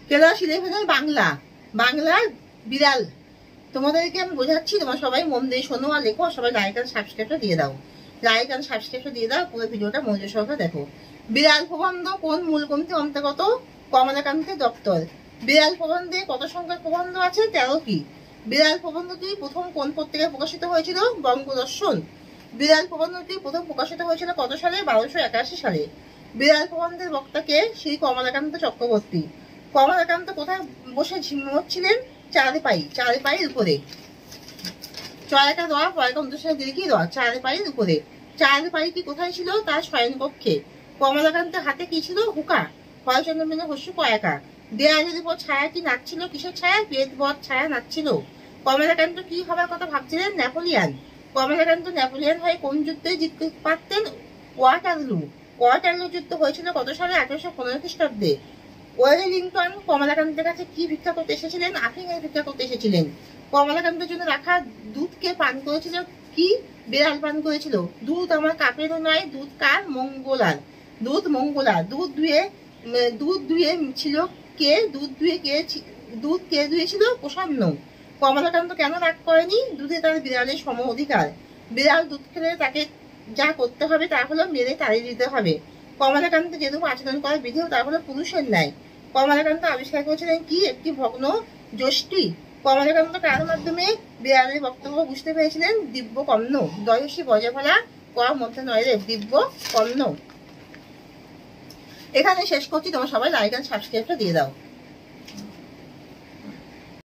কেলা সিলেভেনের বাংলা বাংলার বিড়াল। তোমাদেরকে আমি বোঝাচ্ছি, তোমরা সবাই মন দিয়ে শোনো আর লেখো, সবাই লাইক আর সাবস্ক্রাইবটা দিয়ে দাও, লাইক আর সাবস্ক্রাইবটা দিয়ে দাও, পুরো ভিডিওটা মনোযোগ সহকারে দেখো। বিড়াল প্রবন্ধ কোন মূলগ্রন্থে অন্তর্গত? কমলাকান্তের দপ্তর। বিড়াল প্রবন্ধে কত সংখ্যার প্রবন্ধ আছে? 13টি। বিড়াল প্রবন্ধটি প্রথম কোন পত্রিকায় প্রকাশিত হয়েছিল? বঙ্গদর্শন। বিড়াল প্রবন্ধটি প্রথম প্রকাশিত হয়েছিল কত সালে? 1281 সালে। বিড়াল প্রবন্ধের বক্তাকে শ্রী কমলাকান্ত চক্রবর্তী। কমলাকান্ত কোথায় বসে ঝিমোচ্ছিলেন? চারপাইয়ের উপরে। চয়টা দেওয়া পয়টা অন্তঃসারে দিকে দেওয়া চারপাইয়ের উপরে। চারপাইটি কোথায় ছিল? তার শয়নকক্ষে। কমলাকান্তের হাতে কি ছিল? হুকা। ফলচন্দ্র মিলে হস্যু কয়াকা। দেয়ালের উপর ছায়াটি নাচছিল, কিসের ছায়া? বেদবধ ছায়া নাচছিল। কমলাকান্ত কি হবার কথা ভাবছিলেন? নেপোলিয়ান। কমলাকান্ত নেপোলিয়ান হয়ে কোন যুদ্ধে জিততে পারতেন? ওয়াটারলু। ওয়াটারলু যুদ্ধ হয়েছিল কত সালে? 1815 খ্রিস্টাব্দে। ওয়েলিংটন কমলাকান্তের কাছে কি ভিক্ষা করতে এসেছিলেন? আফিংয়ের ভিক্ষা করতে এসেছিলেন। কমলাকান্তের জন্য রাখা দুধকে পান করেছিল কি? বিড়াল পান করেছিল। দুধ আমার কাপেরও নয়, দুধ কার? মঙ্গলার। দুধ মঙ্গলার। দুধ দুয়ে ছিল কে? দুধ কে দুয়েছিল? প্রসন্ন। কমলাকান্ত কেন রাগ করেনি? দুধে তার বিড়ালের সম অধিকার। বিড়াল দুধ খেলে তাকে যা করতে হবে তা হলো মেরে তাড়িয়ে দিতে হবে। কমলাকান্ত যেরূপ আচরণ করার বিধিও তা হলো পুরুষের ন্যায়। কমলাকান্ত আবিষ্কার করেছিলেন কি? একটি ভগ্ন যষ্টি। কমলাকান্ত কার মাধ্যমে বিড়ালের বক্তব্য বুঝতে পেরেছিলেন? দিব্য কর্ণ। দয়সী বজে ফলা কর মধ্যে নয় রে, দিব্য কর্ণ। এখানে শেষ করছি, তোমরা সবাই লাইক আর সাবস্ক্রাইবটা দিয়ে দাও।